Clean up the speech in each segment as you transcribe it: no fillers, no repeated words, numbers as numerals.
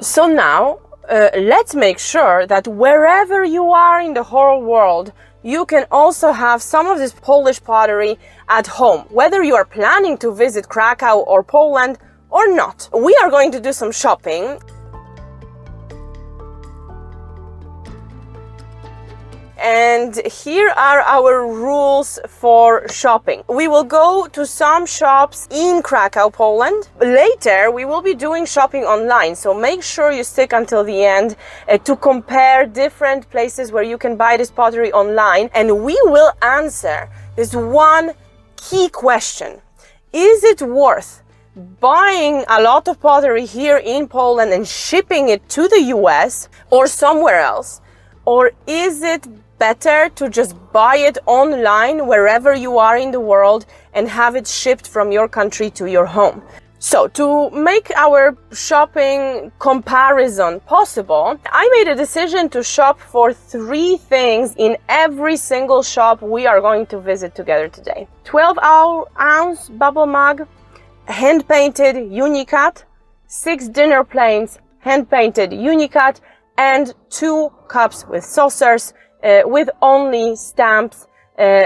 So now, let's make sure that wherever you are in the whole world, you can also have some of this Polish pottery at home, whether you are planning to visit Krakow or Poland or not. We are going to do some shopping. And here are our rules for shopping. We will go to some shops in Krakow, Poland. Later, we will be doing shopping online, so make sure you stick until the end to compare different places where you can buy this pottery online. And we will answer this one key question. Is it worth buying a lot of pottery here in Poland and shipping it to the US or somewhere else? Or is it better to just buy it online wherever you are in the world and have it shipped from your country to your home? So to make our shopping comparison possible, I made a decision to shop for 3 things in every single shop we are going to visit together today. 12-ounce bubble mug, hand-painted unicat, 6 dinner plates, hand-painted unicat, and 2 cups with saucers, with only stamps,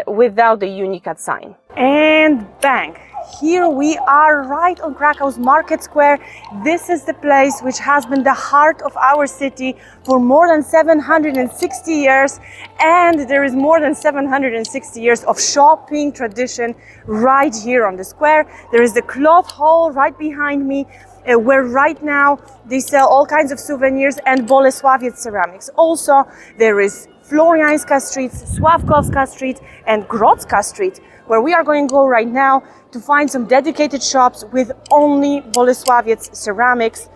without the unicat sign. And bang! Here we are right on Krakow's Market Square. This is the place which has been the heart of our city for more than 760 years. And there is more than 760 years of shopping tradition right here on the square. There is the cloth hall right behind me, where right now they sell all kinds of souvenirs and Boleslawiec ceramics. Also, there is Florianska Street, Sławkowska Street, and Grota Street, where we are going to go right now to find some dedicated shops with only Boleslawiec ceramics.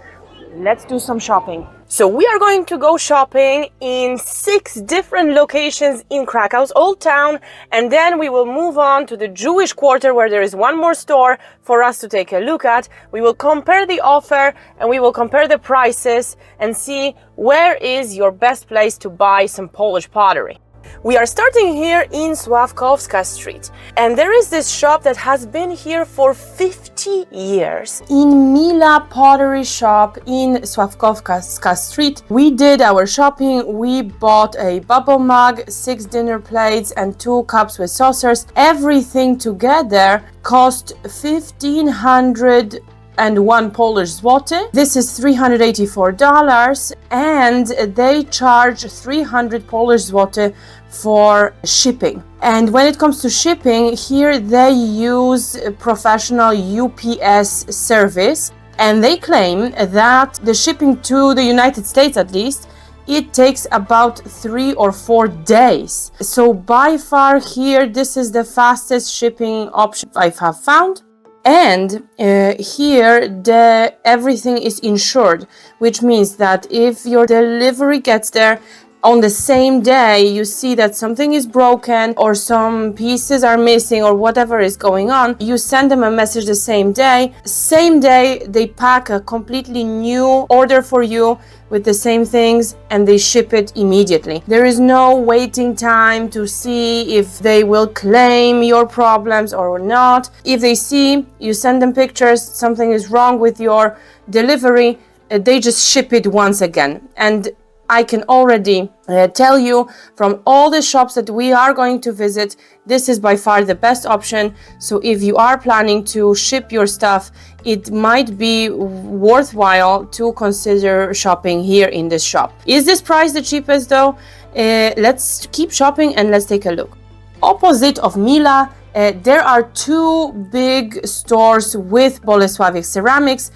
Let's do some shopping. So we are going to go shopping in 6 different locations in Krakow's Old Town, and then we will move on to the Jewish quarter where there is one more store for us to take a look at. We will compare the offer and we will compare the prices and see where is your best place to buy some Polish pottery. We are starting here in Sławkowska Street, and there is this shop that has been here for 50 years. In Mila pottery shop in Sławkowska Street, we did our shopping. We bought a bubble mug, 6 dinner plates, and 2 cups with saucers. Everything together cost 1,501 Polish zloty. This is $384, and they charge 300 Polish zloty for shipping. And when it comes to shipping, here they use a professional UPS service, and they claim that the shipping to the United States, at least, it takes about 3 or 4 days. So by far here, this is the fastest shipping option I have found. And here everything is insured, which means that if your delivery gets there on the same day, you see that something is broken or some pieces are missing or whatever is going on, you send them a message the same day. Same day, they pack a completely new order for you with the same things and they ship it immediately. There is no waiting time to see if they will claim your problems or not. If they see you send them pictures, something is wrong with your delivery, they just ship it once again. And I can already tell you from all the shops that we are going to visit, this is by far the best option. So if you are planning to ship your stuff, it might be worthwhile to consider shopping here in this shop. Is this price the cheapest though? Let's keep shopping and let's take a look. Opposite of Mila, there are 2 big stores with Boleslawiec ceramics.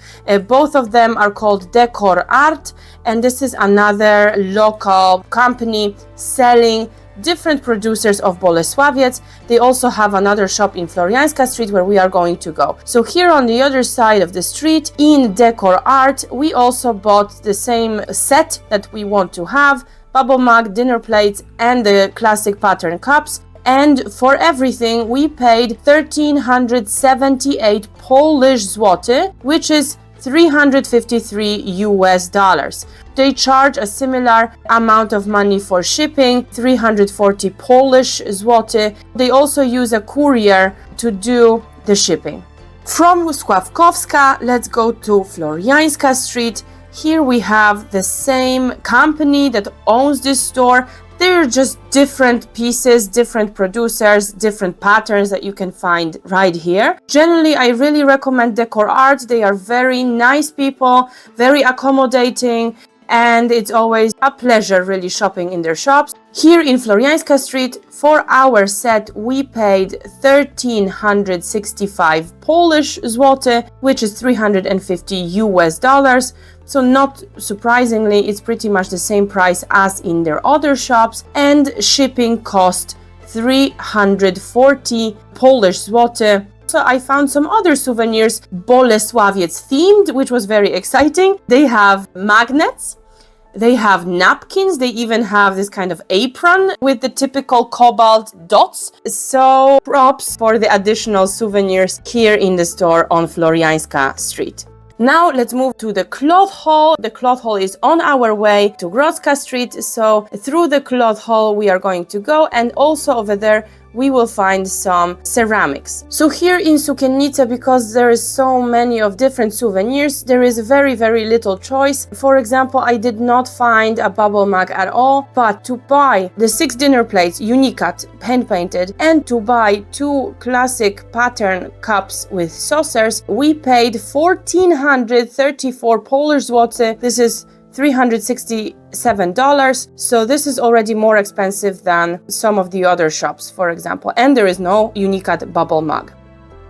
Both of them are called Decor Art, and this is another local company selling different producers of Boleslawiec. They also have another shop in Florianska Street where we are going to go. So here on the other side of the street in Decor Art, we also bought the same set that we want to have: bubble mug, dinner plates, and the classic pattern cups. And for everything, we paid 1,378 Polish zloty, which is $353. They charge a similar amount of money for shipping, 340 Polish zloty. They also use a courier to do the shipping. From Sławkowska, let's go to Florianska Street. Here we have the same company that owns this store. They're just different pieces, different producers, different patterns that you can find right here. Generally, I really recommend Decor Art. They are very nice people, very accommodating, and it's always a pleasure really shopping in their shops. Here in Florianska Street, for our set, we paid 1,365 Polish zloty, which is 350 US dollars. So not surprisingly, it's pretty much the same price as in their other shops, and shipping cost 340 Polish zloty. So I found some other souvenirs Boleslawiec themed, which was very exciting. They have magnets, they have napkins, they even have this kind of apron with the typical Cobalt dots. So props for the additional souvenirs here in the store on Florianska Street. Now let's move to the cloth hall. The cloth hall is on our way to Grota Street, so through the cloth hall we are going to go, and also over there we will find some ceramics. So here in Sukiennice, because there is so many of different souvenirs, there is very little choice. For example, I did not find a bubble mug at all, but to buy the 6 dinner plates, unicat, hand painted, and to buy 2 classic pattern cups with saucers, we paid 1,434 Polish zloty. This is $367, so this is already more expensive than some of the other shops, for example, and there is no unicat bubble mug.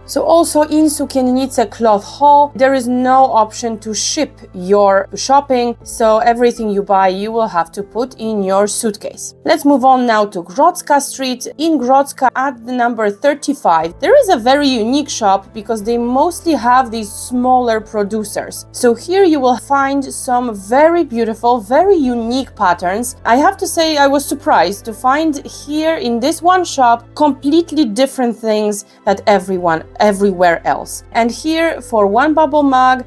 So also in Sukiennice cloth hall, there is no option to ship your shopping, so everything you buy you will have to put in your suitcase. Let's move on now to Grota Street. In Grota at the number 35, there is a very unique shop because they mostly have these smaller producers. So here you will find some very beautiful, very unique patterns. I have to say I was surprised to find here in this one shop completely different things that everywhere else. And here for 1 bubble mug,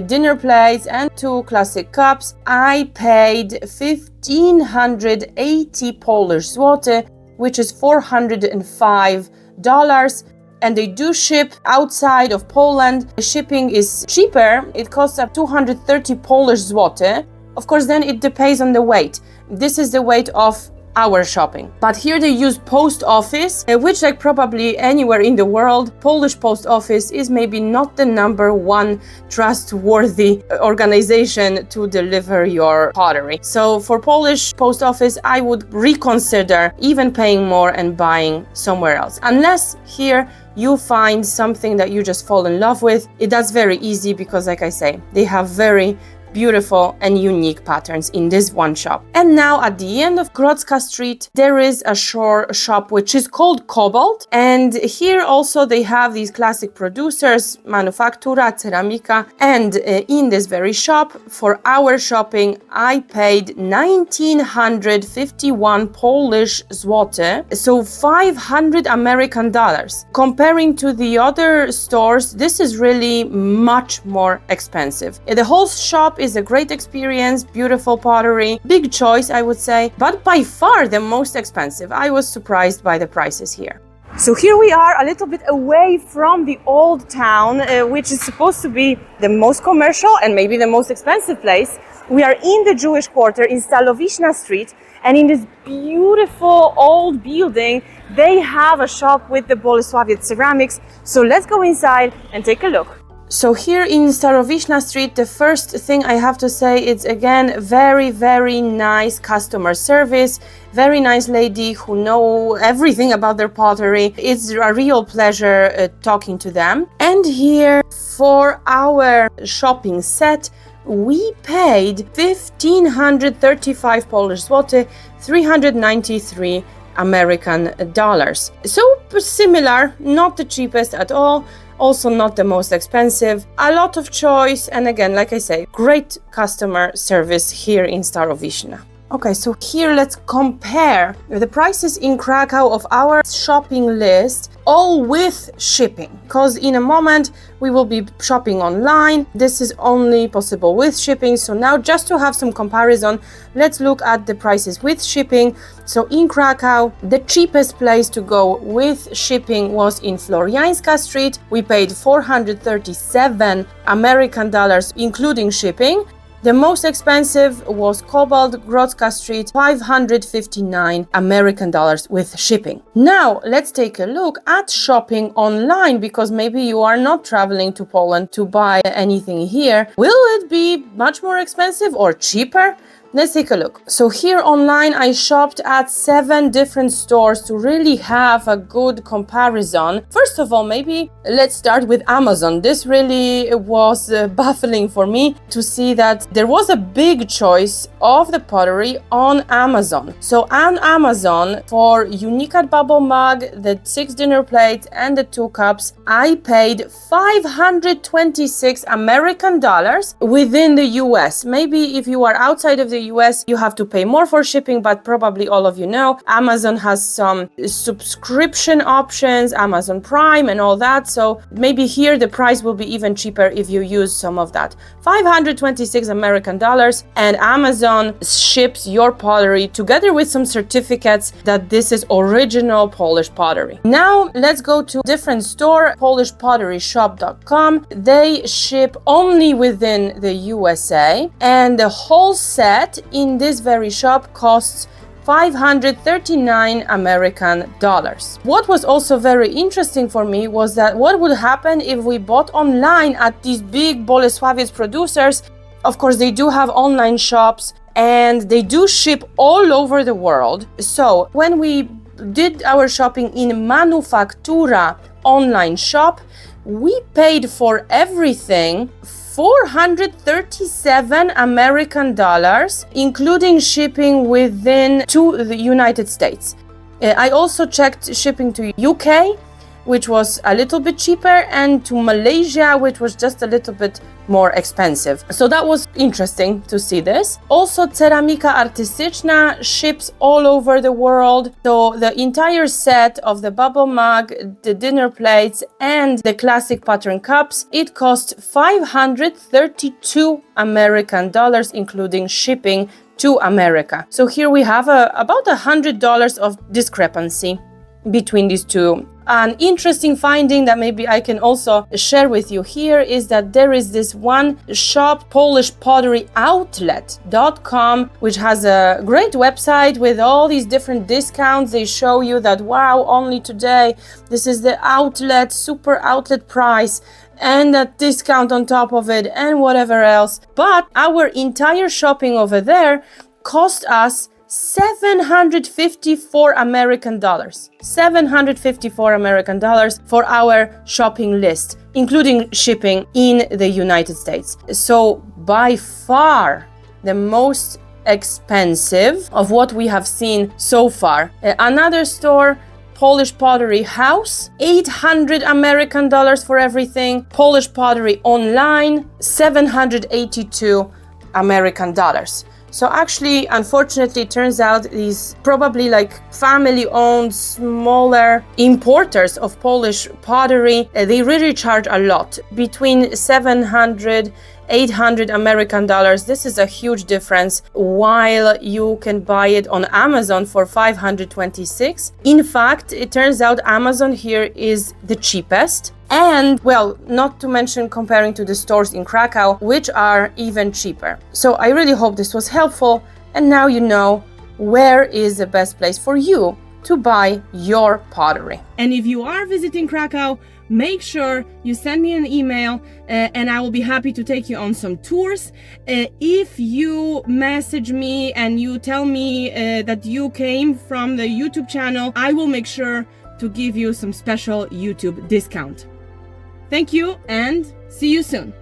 dinner plates, and 2 classic cups, I paid 1,580 Polish zloty, which is $405. And they do ship outside of Poland. The shipping is cheaper. It costs up 230 Polish zloty. Of course, then it depends on the weight. This is the weight of our shopping. But here they use post office, which, like probably anywhere in the world, Polish post office is maybe not the number one trustworthy organization to deliver your pottery. So for Polish post office, I would reconsider even paying more and buying somewhere else. Unless here you find something that you just fall in love with. That's very easy because, like I say, they have very beautiful and unique patterns in this one shop. And now at the end of Grota Street, there is a shop which is called Cobalt. And here also they have these classic producers, Manufaktura, Ceramika. And in this very shop, for our shopping, I paid 1,951 Polish zloty, so $500 American dollars. Comparing to the other stores, this is really much more expensive. The whole shop is a great experience, beautiful pottery, big choice I would say, but by far the most expensive. I was surprised by the prices here. So here we are a little bit away from the old town, which is supposed to be the most commercial and maybe the most expensive place. We are in the Jewish quarter in Stalowiczna Street, and in this beautiful old building they have a shop with the Boleslawiec ceramics. So let's go inside and take a look. So here in Stalowiczna Street, the first thing I have to say, it's again very nice customer service, very nice lady who know everything about their pottery. It's a real pleasure talking to them. And here for our shopping set, we paid 1,535 Polish zloty, 393 American dollars. So similar, not the cheapest at all. Also not the most expensive, a lot of choice, and again, like I say, great customer service here in Stalowiczna. Okay, so here let's compare the prices in Krakow of our shopping list, all with shipping, because in a moment we will be shopping online. This is only possible with shipping. So now, just to have some comparison, let's look at the prices with shipping. So in Krakow, the cheapest place to go with shipping was in Florianska Street. We paid 437 American dollars including shipping. The most expensive was Cobalt, Grota Street, $559 American dollars with shipping. Now, let's take a look at shopping online, because maybe you are not traveling to Poland to buy anything here. Will it be much more expensive or cheaper? Let's take a look. So here online, I shopped at 7 different stores to really have a good comparison. First of all, maybe let's start with Amazon. This really was baffling for me to see that there was a big choice of the pottery on Amazon. So on Amazon, for Unicat bubble mug, the 6 dinner plates and the 2 cups, I paid $526 American dollars within the US. Maybe if you are outside of the US, you have to pay more for shipping, but probably all of you know Amazon has some subscription options, Amazon Prime and all that, so maybe here the price will be even cheaper if you use some of that. $526 American dollars, and Amazon ships your pottery together with some certificates that this is original Polish pottery. Now let's go to different store, polishpotteryshop.com. They ship only within the USA, and the whole set in this very shop costs $539 American dollars. What was also very interesting for me was that what would happen if we bought online at these big Boleslawiec producers. Of course, they do have online shops and they do ship all over the world. So when we did our shopping in Manufaktura online shop, we paid for everything $437 American dollars, including shipping within the United States. I also checked shipping to UK, which was a little bit cheaper, and to Malaysia, which was just a little bit more expensive. So that was interesting to see this. Also, Ceramika Artystyczna ships all over the world. So the entire set of the bubble mug, the dinner plates, and the classic pattern cups, it cost $532 American dollars, including shipping to America. So here we have about $100 of discrepancy between these two. An interesting finding that maybe I can also share with you here is that there is this one shop, polishpotteryoutlet.com, which has a great website with all these different discounts. They show you that, wow, only today, this is the outlet, super outlet price, and a discount on top of it, and whatever else. But our entire shopping over there cost us $754 American dollars. $754 American dollars for our shopping list, including shipping in the United States. So by far the most expensive of what we have seen so far. Another store, Polish Pottery House, $800 American dollars for everything. Polish Pottery Online, $782 American dollars. So actually, unfortunately, it turns out these probably like family-owned, smaller importers of Polish pottery, they really charge a lot. Between 700, 800 American dollars. This is a huge difference, while you can buy it on Amazon for 526. In fact, it turns out Amazon here is the cheapest. And, well, not to mention comparing to the stores in Krakow, which are even cheaper. So I really hope this was helpful, and now you know where is the best place for you to buy your pottery. And if you are visiting Krakow, make sure you send me an email and I will be happy to take you on some tours. If you message me and you tell me that you came from the YouTube channel, I will make sure to give you some special YouTube discount. Thank you and see you soon.